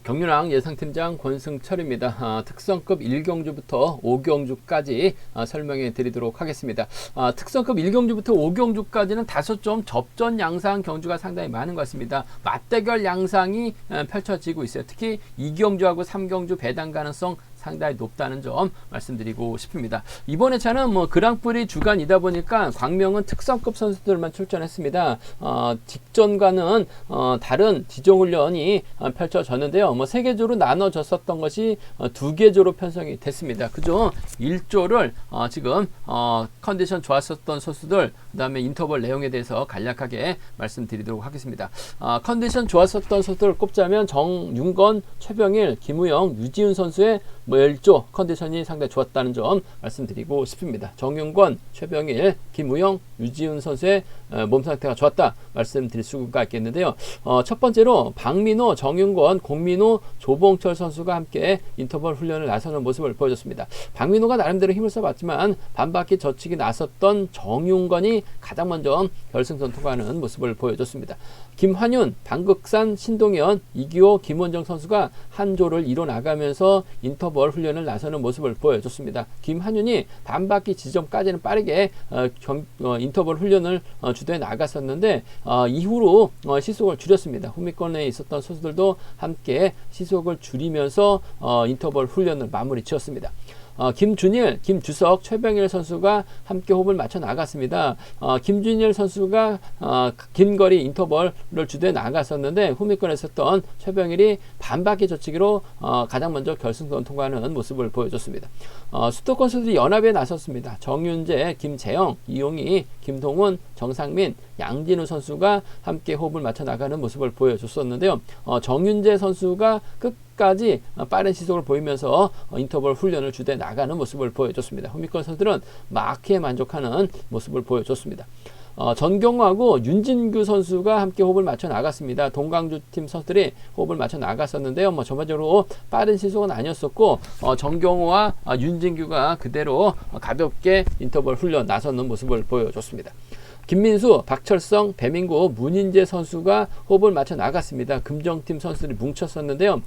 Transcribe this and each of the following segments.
경륜왕 예상팀장 권승철입니다. 특성급 1경주부터 5경주까지 설명해 드리도록 하겠습니다. 특성급 1경주부터 5경주까지는 다소 좀 접전 양상 경주가 상당히 많은 것 같습니다. 맞대결 양상이 펼쳐지고 있어요. 특히 2경주하고 3경주 배당 가능성 상당히 높다는 점 말씀드리고 싶습니다. 이번에 차는 그랑프리 주간이다 보니까 광명은 특성급 선수들만 출전했습니다. 직전과는 다른 지정훈련이 펼쳐졌는데요. 3개조로 나눠졌었던 것이 2개조로 편성이 됐습니다. 그중 1조를 지금 컨디션 좋았었던 선수들, 그 다음에 인터벌 내용에 대해서 간략하게 말씀드리도록 하겠습니다. 컨디션 좋았었던 선수들을 꼽자면 정윤건, 최병일, 김우영, 유지훈 선수의 1조 컨디션이 상당히 좋았다는 점 말씀드리고 싶습니다. 정윤권, 최병일, 김우영, 유지훈 선수의 몸 상태가 좋았다 말씀드릴 수가 있겠는데요. 첫 번째로 박민호, 정윤권, 공민호, 조봉철 선수가 함께 인터벌 훈련을 나서는 모습을 보여줬습니다. 박민호가 나름대로 힘을 써봤지만 반바퀴 젖히기 나섰던 정윤권이 가장 먼저 결승선 통과하는 모습을 보여줬습니다. 김환윤, 방극산, 신동현, 이기호, 김원정 선수가 한 조를 이뤄 나가면서 인터벌 훈련을 나서는 모습을 보여줬습니다. 김환윤이 반바퀴 지점까지는 빠르게 인터벌 훈련을 주도해 나갔었는데 이후로 시속을 줄였습니다. 후미권에 있었던 선수들도 함께 시속을 줄이면서 인터벌 훈련을 마무리 지었습니다. 김준일, 김주석, 최병일 선수가 함께 호흡을 맞춰 나갔습니다. 김준일 선수가 긴 거리 인터벌을 주도해 나갔었는데 후미권에 있었던 최병일이 반바퀴 젖히기로 가장 먼저 결승선 통과하는 모습을 보여줬습니다. 수도권 선수들이 연합에 나섰습니다. 정윤재, 김재영, 이용희, 김동훈, 정상민, 양진우 선수가 함께 호흡을 맞춰 나가는 모습을 보여줬었는데요. 정윤재 선수가 끝까지 빠른 시속을 보이면서 인터벌 훈련을 주도해 나가는 모습을 보여줬습니다. 후미권 선수들은 마크에 만족하는 모습을 보여줬습니다. 전경호하고 윤진규 선수가 함께 호흡을 맞춰 나갔습니다. 동강주 팀 선수들이 호흡을 맞춰 나갔었는데요. 전반적으로 빠른 시속은 아니었었고 전경호와 윤진규가 그대로 가볍게 인터벌 훈련 나서는 모습을 보여줬습니다. 김민수, 박철성, 배민구, 문인재 선수가 호흡을 맞춰 나갔습니다. 금정팀 선수들이 뭉쳤었는데요.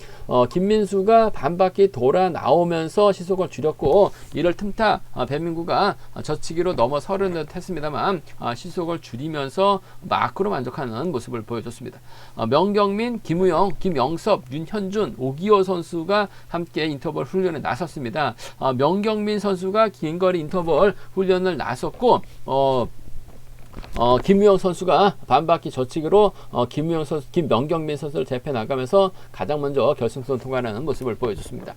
김민수가 반바퀴 돌아 나오면서 시속을 줄였고 이를 틈타 배민구가 젖히기로 넘어서는 듯 했습니다만 시속을 줄이면서 마크로 만족하는 모습을 보여줬습니다. 명경민, 김우영, 김영섭, 윤현준, 오기호 선수가 함께 인터벌 훈련에 나섰습니다. 명경민 선수가 긴거리 인터벌 훈련을 나섰고 김우영 선수가 반바퀴 젖히기로 김명경민 선수를 제패 나가면서 가장 먼저 결승선 통과하는 모습을 보여줬습니다.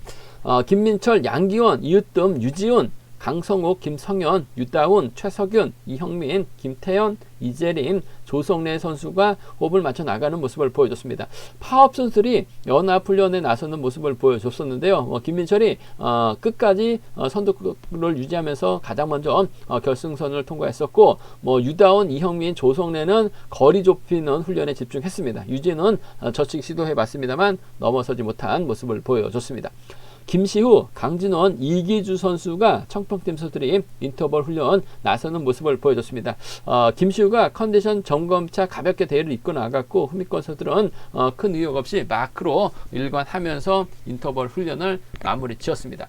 김민철, 양기원, 이으뜸, 유지훈, 강성욱, 김성현, 유다훈, 최석윤, 이형민, 김태현, 이재림, 조성래 선수가 호흡을 맞춰 나가는 모습을 보여줬습니다. 파업 선수들이 연합훈련에 나서는 모습을 보여줬었는데요. 김민철이 끝까지 선두를 유지하면서 가장 먼저 결승선을 통과했었고 유다훈, 이형민, 조성래는 거리 좁히는 훈련에 집중했습니다. 유진은 젖히기 시도해봤습니다만 넘어서지 못한 모습을 보여줬습니다. 김시후, 강진원, 이기주 선수가 청평팀 선수들이 인터벌 훈련 나서는 모습을 보여줬습니다. 김시후가 컨디션 점검차 가볍게 대회를 이끌어 나갔고 후미권 선수들은 큰 의욕 없이 마크로 일관하면서 인터벌 훈련을 마무리 지었습니다.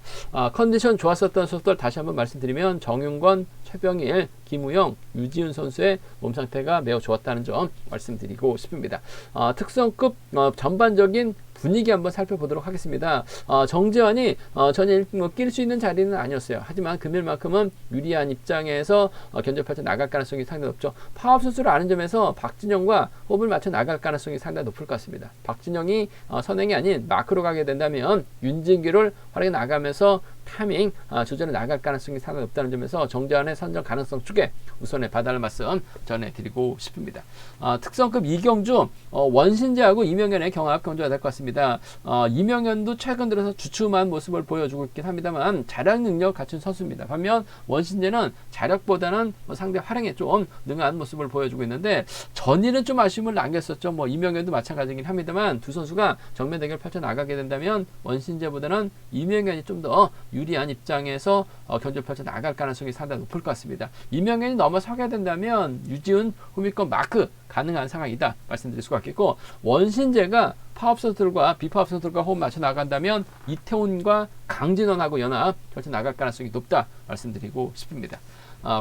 컨디션 좋았었던 선수들 다시 한번 말씀드리면 정윤권, 최병일, 김우영, 유지훈 선수의 몸 상태가 매우 좋았다는 점 말씀드리고 싶습니다. 특성급 전반적인 분위기 한번 살펴보도록 하겠습니다. 정재환이 전혀 낄 수 있는 자리는 아니었어요. 하지만 금일만큼은 유리한 입장에서 견적펼쳐 나갈 가능성이 상당히 높죠. 파업 선수를 아는 점에서 박진영과 호흡을 맞춰 나갈 가능성이 상당히 높을 것 같습니다. 박진영이 선행이 아닌 마크로 가게 된다면 윤진규를 활용해 나가면서 타밍 조절해 나갈 가능성이 상당히 높다는 점에서 정재환의 선정 가능성 쪽에 우선의 받아를 말씀 전해드리고 싶습니다. 특성급 2경주 원신재하고 이명현의 경합 경주가 될 것 같습니다. 이명현도 최근 들어서 주춤한 모습을 보여주고 있긴 합니다만 자력 능력 갖춘 선수입니다. 반면 원신재는 자력보다는 상대 활용에 좀 능한 모습을 보여주고 있는데 전일은 좀 아쉬움을 남겼었죠. 이명현도 마찬가지긴 합니다만 두 선수가 정면 대결 펼쳐 나가게 된다면 원신재보다는 이명현이 좀 더 유리한 입장에서 견적 펼쳐 나갈 가능성이 상당히 높을 것 같습니다. 이명현이 넘어서게 된다면 유지훈 후미권 마크 가능한 상황이다 말씀드릴 수가 있겠고, 원신재가 파업 선수들과 비파업 선수들과 호흡 맞춰 나간다면 이태훈과 강진원하고 연합 펼쳐 나갈 가능성이 높다 말씀드리고 싶습니다.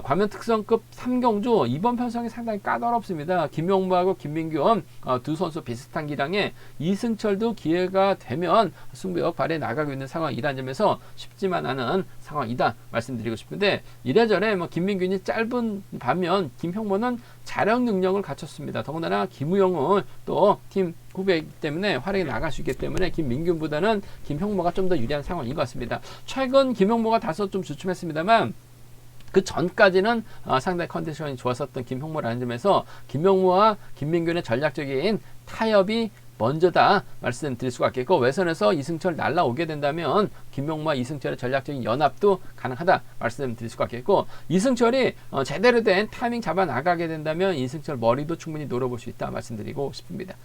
과면 특성급 3경주 이번 편성이 상당히 까다롭습니다. 김용무하고 김민규 두 선수 비슷한 기량에 이승철도 기회가 되면 승부욕 발휘해 나가고 있는 상황이라는 점에서 쉽지만 않은 상황이다 말씀드리고 싶은데, 이래저래 김민규는 짧은 반면 김형모는 자력 능력을 갖췄습니다. 더군다나 김우영은 또 팀 후배이기 때문에 활약이 나갈 수 있기 때문에 김민규보다는 김형모가 좀 더 유리한 상황인 것 같습니다. 최근 김형모가 다소 좀 주춤했습니다만 그 전까지는 상당히 컨디션이 좋았었던 김형모라는 점에서 김형모와 김민균의 전략적인 타협이 먼저다 말씀드릴 수가 있겠고, 외선에서 이승철 날라오게 된다면 김용무와 이승철의 전략적인 연합도 가능하다 말씀드릴 수가 있겠고, 이승철이 제대로 된 타이밍 잡아 나가게 된다면 이승철 머리도 충분히 노려볼 수 있다 말씀드리고 싶습니다.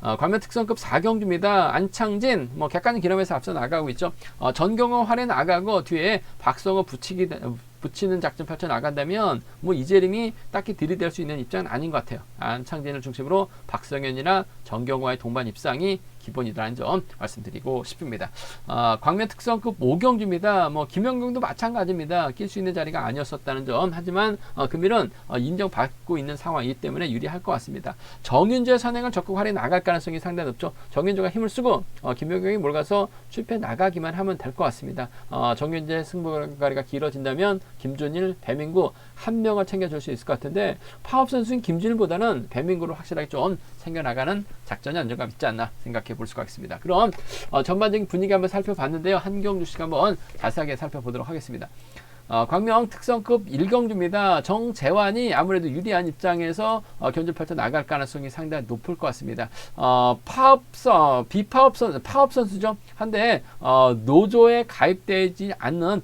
과면 특성급 4경주입니다. 안창진 객관적 기록에서 앞서 나가고 있죠. 전경호 활에 나가고 뒤에 박성호 붙이는 작전 펼쳐 나간다면 이재림이 딱히 들이댈 수 있는 입장은 아닌 것 같아요. 안창진을 중심으로 박성현이나 정경호와의 동반 입상이 기본이라는 점 말씀드리고 싶습니다. 광면 특성급 5경주입니다. 김연경도 마찬가지입니다. 낄 수 있는 자리가 아니었었다는 점, 하지만 금일은 인정받고 있는 상황이기 때문에 유리할 것 같습니다. 정윤주의 선행을 적극 활용해 나갈 가능성이 상당히 높죠. 정윤주가 힘을 쓰고 김연경이 몰가서 출패 나가기만 하면 될 것 같습니다. 정윤주의 승부거리가 길어진다면 김준일, 배민구 한 명을 챙겨줄 수 있을 것 같은데, 파업 선수인 김준일보다는 배민구를 확실하게 좀 챙겨나가는 작전이 안정감 있지 않나 생각해 볼 수가 있습니다. 그럼 전반적인 분위기 한번 살펴봤는데요. 한경주씩 한번 자세하게 살펴보도록 하겠습니다. 광명 특성급 1경주입니다. 정재환이 아무래도 유리한 입장에서 견주 펼쳐 나갈 가능성이 상당히 높을 것 같습니다. 파업 선수죠. 한데 노조에 가입되지 않는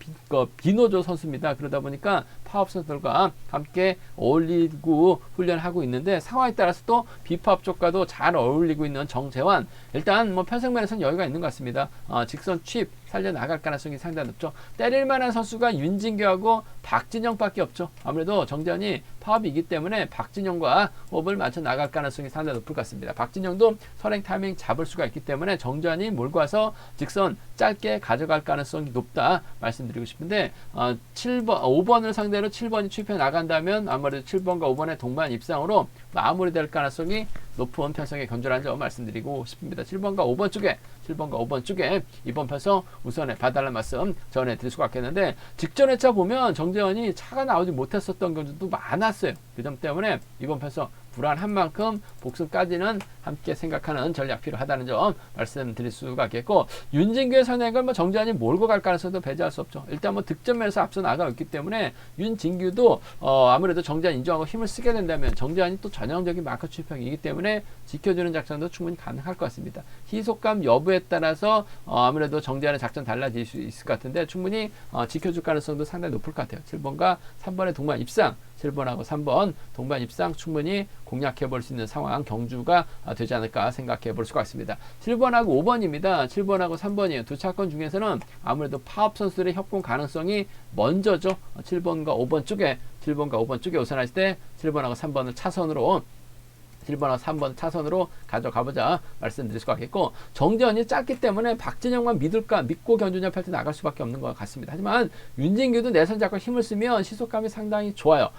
비노조 선수입니다. 그러다 보니까 파업 선수들과 함께 어울리고 훈련하고 있는데, 상황에 따라서 또 비파업 쪽과도 잘 어울리고 있는 정재환, 일단 편성면에서는 여유가 있는 것 같습니다. 직선 칩 살려나갈 가능성이 상당히 높죠. 때릴 만한 선수가 윤진규하고 박진영밖에 없죠. 아무래도 정재환이 파업이기 때문에 박진영과 호흡을 맞춰 나갈 가능성이 상당히 높을 것 같습니다. 박진영도 선행 타이밍 잡을 수가 있기 때문에 정재환이 몰고 와서 직선 짧게 가져갈 가능성이 높다 말씀드리고 싶은데, 5번을 상대로 7번이 출입해 나간다면 아무래도 7번과 5번의 동반 입상으로 마무리될 가능성이 높은 편성의 견주라는 점 말씀드리고 싶습니다. 7번과 5번 쪽에 이번 편성 우선에 봐달라는 말씀 전해드릴 수가 있겠는데, 직전 회차 보면 정재환이 차가 나오지 못했었던 경주도 많았어요. 그 점 때문에 이번 편성 불안한 만큼 복수까지는 함께 생각하는 전략 필요하다는 점 말씀드릴 수가 있겠고, 윤진규의 선행을 정재환이 몰고 갈 가능성도 배제할 수 없죠. 일단 득점에서 앞서 나가고 있기 때문에 윤진규도 아무래도 정재환 인정하고 힘을 쓰게 된다면 정재환이 또 전형적인 마크 출평이기 때문에 지켜주는 작전도 충분히 가능할 것 같습니다. 희속감 여부에 따라서 아무래도 정재환의 작전 달라질 수 있을 것 같은데, 충분히 지켜줄 가능성도 상당히 높을 것 같아요. 7번과 3번의 동반 입상, 7번하고 3번 동반 입상 충분히 공략해 볼 수 있는 상황 경주가 되지 않을까 생각해 볼 수가 있습니다. 7번하고 5번입니다. 7번하고 3번이에요. 두 차권 중에서는 아무래도 파업 선수들의 협공 가능성이 먼저죠. 7번과 5번 쪽에 우선할 때 7번하고 3번을 차선으로 7번하고 3번 차선으로 가져가보자 말씀드릴 수가 있겠고, 정재환이 짧기 때문에 박진영만 믿고 견주냐 펼쳐 나갈 수밖에 없는 것 같습니다. 하지만 윤진규도 내선 잡고 힘을 쓰면 시속감이 상당히 좋아요.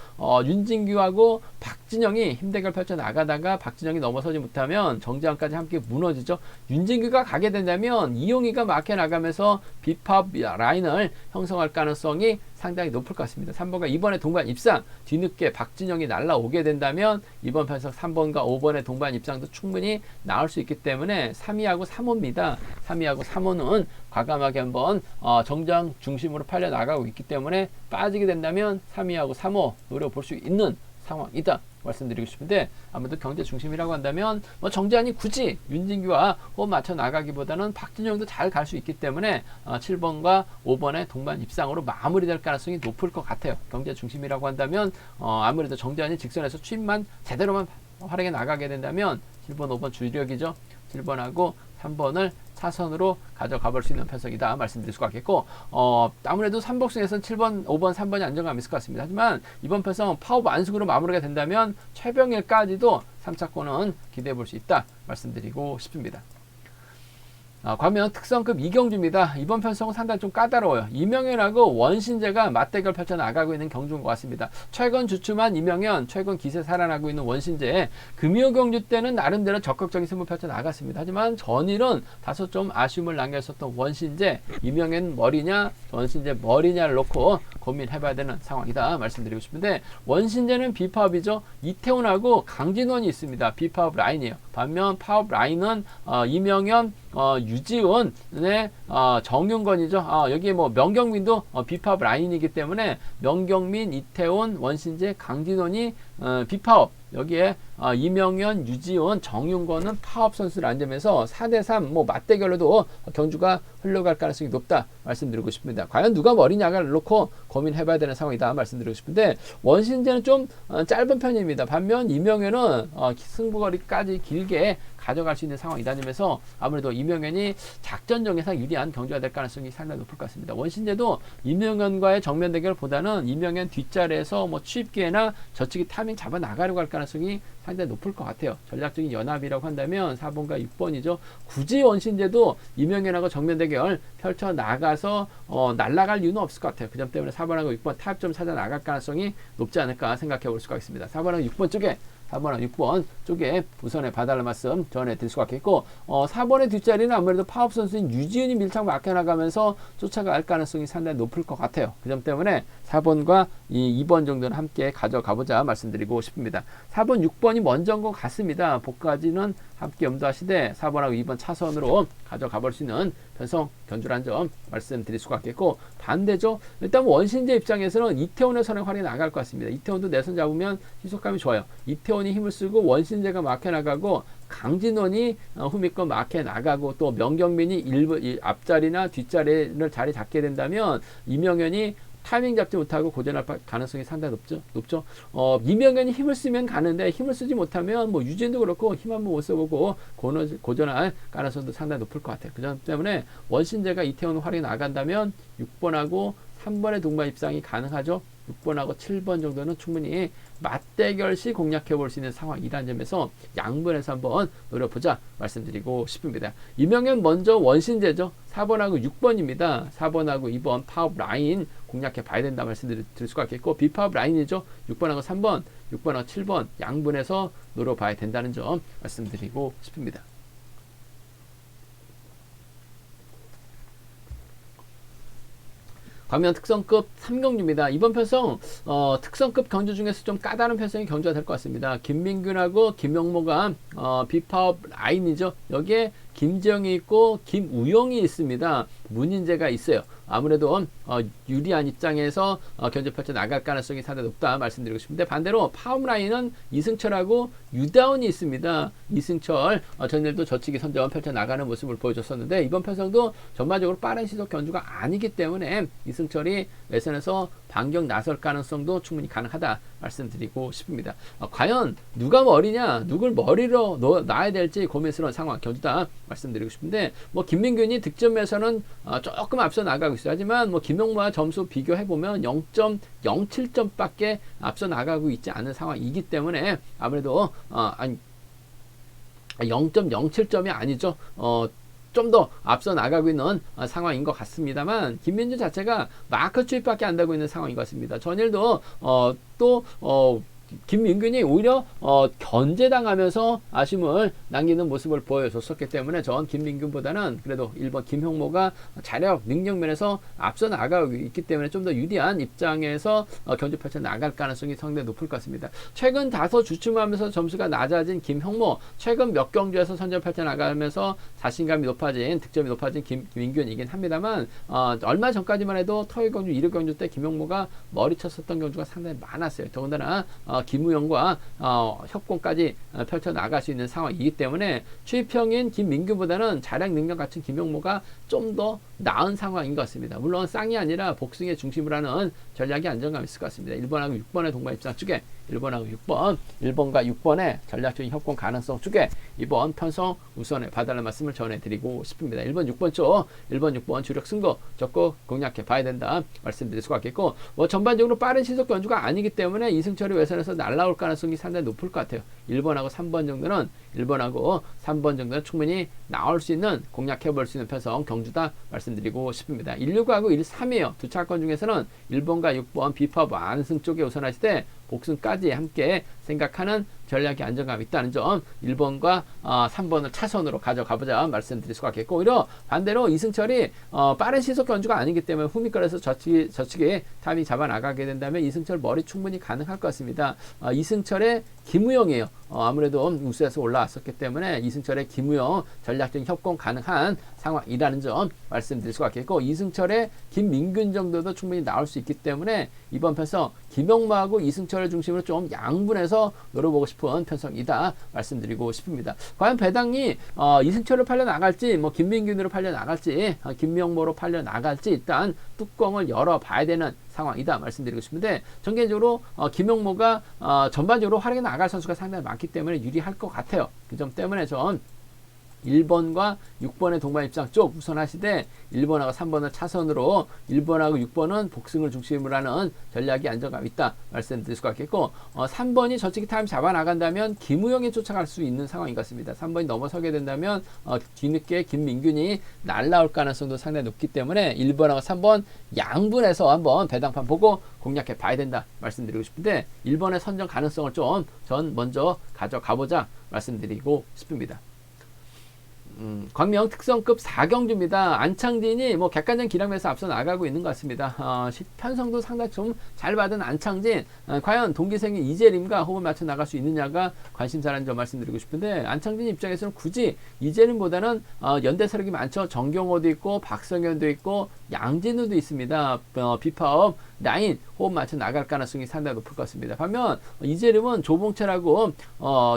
윤진규하고 박진영이 힘대결 펼쳐 나가다가 박진영이 넘어서지 못하면 정재환까지 함께 무너지죠. 윤진규가 가게 된다면 이용희가 막혀 나가면서 비팝 라인을 형성할 가능성이 상당히 높을 것 같습니다. 3번과 2번의 동반 입상, 뒤늦게 박진영이 날라오게 된다면 이번 편성 3번과 5번의 동반 입상도 충분히 나올 수 있기 때문에 3위하고 3호입니다. 3위하고 3호는 과감하게 한번 정장 중심으로 팔려 나가고 있기 때문에 빠지게 된다면 3위하고 3호 노려볼 수 있는 상황이다 말씀드리고 싶은데, 아무래도 경제 중심이라고 한다면 정재환이 굳이 윤진규와 호흡 맞춰 나가기보다는 박진영도 잘 갈 수 있기 때문에 7번과 5번의 동반 입상으로 마무리될 가능성이 높을 것 같아요. 경제 중심이라고 한다면 아무래도 정재환이 직선에서 취입만 제대로만 활용해 나가게 된다면 7번, 5번 주력이죠. 7번하고 3번을 차선으로 가져가 볼 수 있는 편성이다 말씀드릴 수가 있겠고, 아무래도 3복승에서는 7번, 5번, 3번이 안정감이 있을 것 같습니다. 하지만 이번 편성 파업 안승으로 마무리가 된다면 최병일까지도 3차권은 기대해 볼 수 있다 말씀드리고 싶습니다. 과면 특성급 이경주입니다. 이번 편성은 상당히 좀 까다로워요. 이명현하고 원신재가 맞대결 펼쳐나가고 있는 경주인 것 같습니다. 최근 주춤한 이명현, 최근 기세 살아나고 있는 원신재, 금요경주 때는 나름대로 적극적인 승부 펼쳐나갔습니다. 하지만 전일은 다소 좀 아쉬움을 남겼었던 원신재, 이명현 머리냐 원신재 머리냐를 놓고 고민해봐야 되는 상황이다 말씀드리고 싶은데, 원신재는 비파업이죠. 이태훈하고 강진원이 있습니다. 비파업 라인이에요. 반면 파업 라인은 이명현, 유지훈의 정윤건이죠. 여기 뭐 명경민도 비파업 라인이기 때문에 명경민, 이태훈, 원신재, 강진원이 비파업, 여기에 이명현, 유지훈, 정윤건은 파업 선수를 점에서 4대3 뭐 맞대결로도 경주가 흘러갈 가능성이 높다 말씀드리고 싶습니다. 과연 누가 머리냐를 놓고 고민해봐야 되는 상황이다 말씀드리고 싶은데, 원신재는 좀 짧은 편입니다. 반면 이명현은 승부거리까지 길게 가져갈 수 있는 상황이다 점에서 아무래도 이명현이 작전적에서 유리한 경주가 될 가능성이 상당히 높을 것 같습니다. 원신재도 이명현과의 정면 대결보다는 이명현 뒷자리에서 뭐 취입기회나 저치기 타이밍 잡아 나가려고 할 가능성이 상당히 높을 것 같아요. 전략적인 연합이라고 한다면 4번과 6번이죠. 굳이 원신재도 이명현하고 정면 대결 펼쳐 나가서 날아갈 이유는 없을 것 같아요. 그 점 때문에 4번하고 6번 타협점 찾아 나갈 가능성이 높지 않을까 생각해 볼 수가 있습니다. 4번하고 6번 쪽에 4번하고 6번 쪽에 우선에 봐달라는 말씀 전해드릴 수가 있겠고, 4번의 뒷자리는 아무래도 파업 선수인 유지훈이 밀착 막혀나가면서 쫓아갈 가능성이 상당히 높을 것 같아요. 그 점 때문에 4번과 2번 정도는 함께 가져가보자 말씀드리고 싶습니다. 4번, 6번이 먼저인 것 같습니다. 복까지는 함께 염두하시되 4번하고 2번 차선으로 가져가볼 수 있는 편성 견주란 점 말씀드릴 수가 있겠고, 반대죠. 일단 원신재 입장에서는 이태원의 선행 활용이 나갈 것 같습니다. 이태원도 내선 잡으면 희속감이 좋아요. 이태원이 힘을 쓰고 원신재가 막혀나가고 강진원이 후미권 막혀나가고 또 명경민이 앞자리나 뒷자리를 자리 잡게 된다면 이명현이 타이밍 잡지 못하고 고전할 가능성이 상당히 높죠. 이명현이 힘을 쓰면 가는데 힘을 쓰지 못하면 뭐 유진도 그렇고 힘 한번 못 써보고 고전할 가능성도 상당히 높을 것 같아요. 그 점 때문에 원신재가 이태원 활용이 나간다면 6번하고 3번의 동반 입상이 가능하죠. 6번하고 7번 정도는 충분히 맞대결 시 공략해 볼 수 있는 상황이라는 점에서 양분해서 한번 노려보자 말씀드리고 싶습니다. 이명현 먼저 원신재죠. 4번하고 6번입니다. 4번하고 2번 파업 라인 공략해 봐야 된다 말씀드릴 수가 있겠고, 비파업 라인이죠. 6번하고 3번, 6번하고 7번 양분해서 노려봐야 된다는 점 말씀드리고 싶습니다. 과면 특성급 3경주입니다. 이번 편성 특성급 경주 중에서 좀 까다로운 편성이 경주가 될 것 같습니다. 김민균하고 김영모가 비파업 라인이죠. 여기에 김지영이 있고 김우영이 있습니다. 문인재가 있어요. 아무래도 유리한 입장에서 견제 펼쳐 나갈 가능성이 상당히 높다 말씀드리고 싶은데, 반대로 파업 라인은 이승철하고 유다운이 있습니다. 이승철 전일도 저치기 선전 펼쳐 나가는 모습을 보여줬었는데, 이번 편성도 전반적으로 빠른 시속 견주가 아니기 때문에 이승철이 외선에서 반격 나설 가능성도 충분히 가능하다 말씀드리고 싶습니다. 과연 누가 머리냐, 누굴 머리로 놔야 될지 고민스러운 상황 견주다 말씀드리고 싶은데, 뭐 김민균이 득점에서는 조금 앞서 나가고 있어요. 하지만 뭐 김용모와 점수 비교해보면 0.07점밖에 앞서 나가고 있지 않은 상황이기 때문에 아무래도 0.07점이 아니죠. 좀 더 앞서 나가고 있는 상황인 것 같습니다만, 김민준 자체가 마크 추입밖에 안 되고 있는 상황인 것 같습니다. 전일도 김민균이 오히려 견제당하면서 아쉬움을 남기는 모습을 보여줬었기 때문에 전 김민균보다는 그래도 1번 김형모가 자력 능력 면에서 앞서 나가고 있기 때문에 좀 더 유리한 입장에서 견제 펼쳐 나갈 가능성이 상당히 높을 것 같습니다. 최근 다소 주춤하면서 점수가 낮아진 김형모, 최근 몇 경주에서 선전 펼쳐 나가면서 자신감이 높아진, 득점이 높아진 김민균이긴 합니다만, 얼마 전까지만 해도 토요일 경주, 일요일 경주 때 김형모가 머리 쳤었던 경주가 상당히 많았어요. 더군다나 김우영과 협공까지 펼쳐나갈 수 있는 상황이기 때문에 취입형인 김민규보다는 자력 능력 갖춘 김용모가 좀 더 나은 상황인 것 같습니다. 물론 쌍이 아니라 복승의 중심으로 하는 전략이 안정감 있을 것 같습니다. 1번하고 6번의 동반 입상 쪽에 1번하고 6번, 1번과 6번의 전략적인 협공 가능성 쪽에 이번 편성 우선에 봐달라는 말씀을 전해드리고 싶습니다. 1번, 6번 쪽, 1번, 6번 주력 승거 적극 공략해 봐야 된다 말씀드릴 수가 있겠고, 뭐 전반적으로 빠른 시속 견주가 아니기 때문에 이승철이 외선에서 날라올 가능성이 상당히 높을 것 같아요. 1번하고 3번 정도는 1번하고 3번 정도는 충분히 나올 수 있는 공략해 볼 수 있는 편성 경주다 말씀드리고 싶습니다. 165하고 123이에요. 두 차권 중에서는 1번과 6번 비파 완승 쪽에 우선하실 때 복승까지 함께 생각하는 전략의 안정감이 있다는 점, 1번과 3번을 차선으로 가져가보자 말씀드릴 수가 있겠고, 오히려 반대로 이승철이 빠른 시속 견주가 아니기 때문에 후미권에서 저측에 타이밍 잡아나가게 된다면 이승철 머리 충분히 가능할 것 같습니다. 이승철의 김우영이에요. 아무래도 우수에서 올라왔었기 때문에 이승철의 김우영 전략적인 협공 가능한 상황이라는 점 말씀드릴 수가 있겠고, 이승철의 김민균 정도도 충분히 나올 수 있기 때문에 이번 편성 김영마하고 이승철을 중심으로 좀 양분해서 노려보고 싶은 편성이다 말씀드리고 싶습니다. 과연 배당이 이승철을 팔려 나갈지, 뭐 김민균으로 팔려 나갈지, 김명모로 팔려 나갈지 일단 뚜껑을 열어봐야 되는 상황이다 말씀드리고 싶은데, 전개적으로 김영모가 전반적으로 활약해 나갈 선수가 상당히 많기 때문에 유리할 것 같아요. 그 점 때문에 전 1번과 6번의 동반 입장 쪽 우선하시되 1번하고 3번을 차선으로 1번하고 6번은 복승을 중심으로 하는 전략이 안정감 있다 말씀드릴 수가 있겠고, 3번이 저측이 타임 잡아 나간다면 김우영이 쫓아갈 수 있는 상황인 것 같습니다. 3번이 넘어서게 된다면 뒤늦게 김민균이 날라올 가능성도 상당히 높기 때문에 1번하고 3번 양분해서 한번 배당판 보고 공략해 봐야 된다 말씀드리고 싶은데, 1번의 선정 가능성을 좀 전 먼저 가져가보자 말씀드리고 싶습니다. 광명 특성급 4경주입니다. 안창진이 뭐 객관적 기량에서 앞서 나가고 있는 것 같습니다. 편성도 상당히 좀 잘 받은 안창진, 과연 동기생인 이재림과 호흡을 맞춰 나갈 수 있느냐가 관심사라는 점 말씀드리고 싶은데, 안창진 입장에서는 굳이 이재림보다는 연대 세력이 많죠. 정경호도 있고 박성현도 있고 양진우도 있습니다. 비파업 라인 호흡 맞춰 나갈 가능성이 상당히 높을 것 같습니다. 반면 이재림은 조봉철하고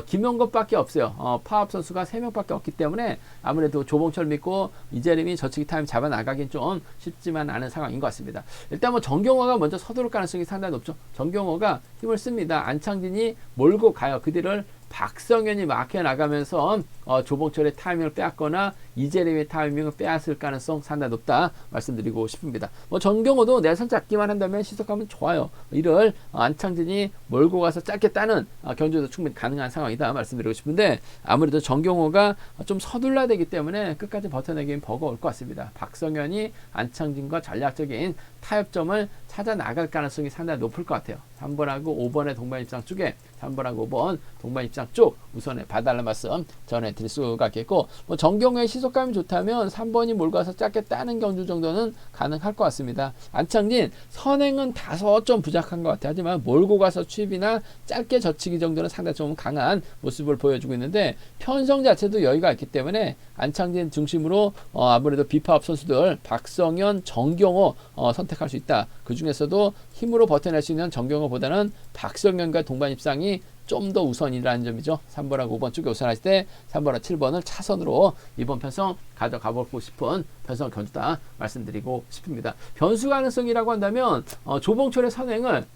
김영것밖에 없어요. 파업 선수가 3명밖에 없기 때문에 아무래도 조봉철 믿고 이재림이 저측이 타임 잡아 나가긴 좀 쉽지만 않은 상황인 것 같습니다. 일단 뭐 정경호가 먼저 서두를 가능성이 상당히 높죠. 정경호가 힘을 씁니다. 안창진이 몰고 가요. 그 뒤를 박성현이 막혀 나가면서 조봉철의 타이밍을 빼앗거나 이재림의 타이밍을 빼앗을 가능성 상당히 높다 말씀드리고 싶습니다. 뭐 정경호도 내선 잡기만 한다면 시속감은 좋아요. 이를 안창진이 몰고 가서 짧게 따는 경주도 충분히 가능한 상황이다 말씀드리고 싶은데, 아무래도 정경호가 좀 서둘러야 되기 때문에 끝까지 버텨내기는 버거울 것 같습니다. 박성현이 안창진과 전략적인 타협점을 찾아 나갈 가능성이 상당히 높을 것 같아요. 3번하고 5번의 동반 입장 쪽에 3번하고 5번 동반 입장 쪽 우선에 봐달라는 말씀 전해드릴 수가 있겠고, 뭐 정경호의 시속감이 좋다면 3번이 몰고 가서 짧게 따는 경주 정도는 가능할 것 같습니다. 안창진 선행은 다소 좀 부족한 것 같아요. 하지만 몰고 가서 취입이나 짧게 젖히기 정도는 상당히 좀 강한 모습을 보여주고 있는데, 편성 자체도 여유가 있기 때문에 안창진 중심으로 아무래도 비파업 선수들 박성현, 정경호 선택할 수 있다. 그 중에서도 힘으로 버텨낼 수 있는 정경호보다는 박성현과 동반 입상이 좀 더 우선이라는 점이죠. 3번하고 5번 쪽에 우선하실 때 3번과 7번을 차선으로 이번 편성 가져가보고 싶은 편성 견주다 말씀드리고 싶습니다. 변수 가능성이라고 한다면 조봉철의 선행을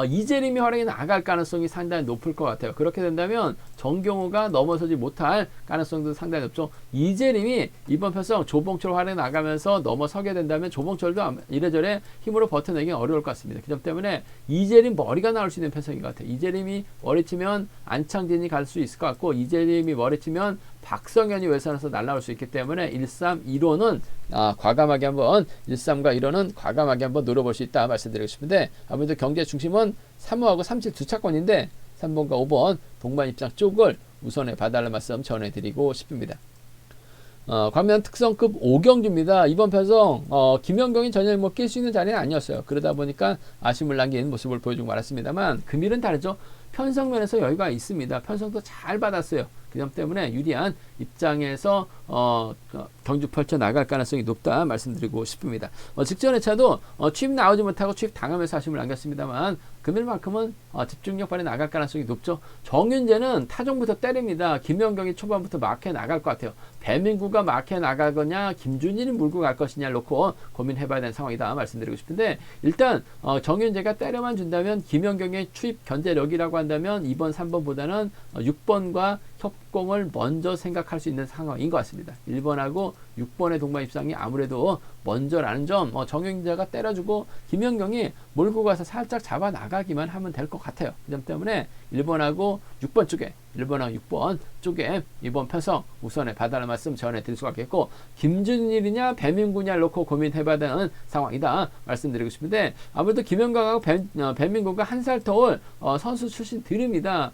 이재림이 활용해 나갈 가능성이 상당히 높을 것 같아요. 그렇게 된다면 정경호가 넘어서지 못할 가능성도 상당히 높죠. 이재림이 이번 편성 조봉철 활용해 나가면서 넘어서게 된다면 조봉철도 이래저래 힘으로 버텨내기 어려울 것 같습니다. 그 점 때문에 이재림 머리가 나올 수 있는 편성인 것 같아요. 이재림이 머리치면 안창진이 갈 수 있을 것 같고, 이재림이 머리치면 박성현이 외선에서 날아올 수 있기 때문에 1-3, 2로는 과감하게 한번 1-3과 1호는 과감하게 한번 노려볼 수 있다 말씀드리고 싶은데, 아무래도 경제 중심은 3호하고 37 두 차권인데 3번과 5번 동반 입장 쪽을 우선에 봐달라는 말씀 전해드리고 싶습니다. 광면 특성급 5경주입니다. 이번 편성 김연경이 전혀 뭐 낄 수 있는 자리는 아니었어요. 그러다 보니까 아쉬움을 남긴 모습을 보여주고 말았습니다만, 금일은 다르죠. 편성면에서 여유가 있습니다. 편성도 잘 받았어요. 그 점 때문에 유리한 입장에서 경주 펼쳐 나갈 가능성이 높다 말씀드리고 싶습니다. 직전 회차도 취입 나오지 못하고 취입 당하면서 아쉬움을 남겼습니다만, 그들만큼은 집중력 발휘 나갈 가능성이 높죠. 정윤재는 타종부터 때립니다. 김연경이 초반부터 마크에 나갈 것 같아요. 배민구가 마크에 나가거냐 김준일이 물고 갈 것이냐를 놓고 고민해봐야 되는 상황이다 말씀드리고 싶은데, 일단 정윤재가 때려만 준다면 김연경의 추입 견제력이라고 한다면 2번 3번보다는 6번과 협공을 먼저 생각할 수 있는 상황인 것 같습니다. 1번하고 6번의 동반 입상이 아무래도 먼저라는 점, 정윤재가 때려주고 김연경이 몰고 가서 살짝 잡아 나가기만 하면 될 것 같아요. 그 점 때문에 1번하고 6번 쪽에, 1번하고 6번 쪽에 이번 편성 우선에 봐달라는 말씀 전해드릴 수가 있겠고, 김준일이냐 배민구냐를 놓고 고민해봐야 되는 상황이다 말씀드리고 싶은데, 아무래도 김연경하고 배민구가 한 살 터울 선수 출신들입니다.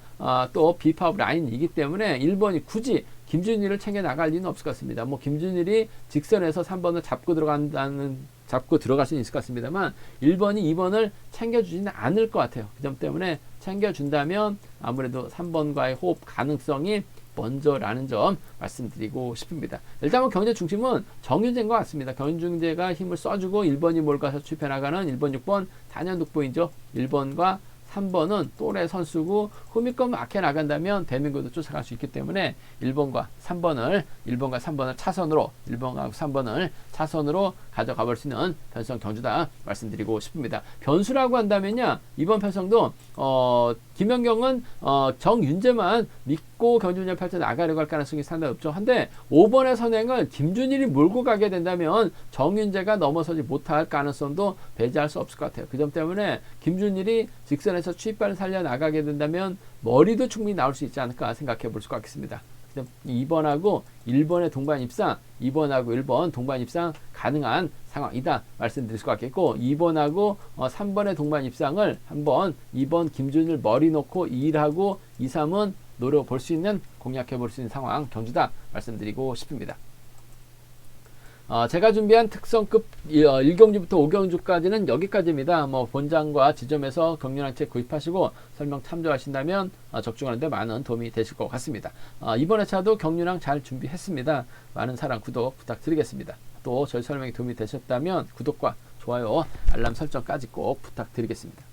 또 비파업 라인이기 때문에 1번이 굳이 김준일을 챙겨 나갈 리는 없을 것 같습니다. 뭐 김준일이 직선에서 3번을 잡고 들어갈 수는 있을 것 같습니다만 1번이 2번을 챙겨주지는 않을 것 같아요. 그 점 때문에 챙겨준다면 아무래도 3번과의 호흡 가능성이 먼저라는 점 말씀드리고 싶습니다. 일단 뭐 경제 중심은 정윤재인 것 같습니다. 정윤재가 힘을 써주고 1번이 몰가서 추입해나가는 1번, 6번 단연 돋보이죠. 1번과 3번은 또래 선수고 후미권 막혀 나간다면 배민구도 쫓아갈 수 있기 때문에 1번과 3번을 차선으로, 1번과 3번을 차선으로 가져가 볼 수 있는 편성 경주다 말씀드리고 싶습니다. 변수라고 한다면요, 이번 편성도 김연경은 정윤재만 믿고 경주운영 펼쳐 나가려고 할 가능성이 상당히 높죠. 한데 5번의 선행을 김준일이 몰고 가게 된다면 정윤재가 넘어서지 못할 가능성도 배제할 수 없을 것 같아요. 그 점 때문에 김준일이 직선에서 추입발을 살려 나가게 된다면 머리도 충분히 나올 수 있지 않을까 생각해 볼 수가 있습니다. 2번하고 1번의 동반 입상, 2번하고 1번 동반 입상 가능한 상황이다 말씀드릴 수가 있겠고, 2번하고 3번의 동반 입상을 한번 2번 김준일 머리 놓고 2하고 2, 3은 노려볼 수 있는, 공략해 볼 수 있는 상황 경주다 말씀드리고 싶습니다. 제가 준비한 특성급 1경주부터 5경주까지는 여기까지입니다. 뭐 본장과 지점에서 경륜항책 구입하시고 설명 참조하신다면 적중하는 데 많은 도움이 되실 것 같습니다. 이번 회차도 경륜항 잘 준비했습니다. 많은 사랑, 구독 부탁드리겠습니다. 또 저희 설명이 도움이 되셨다면 구독과 좋아요, 알람 설정까지 꼭 부탁드리겠습니다.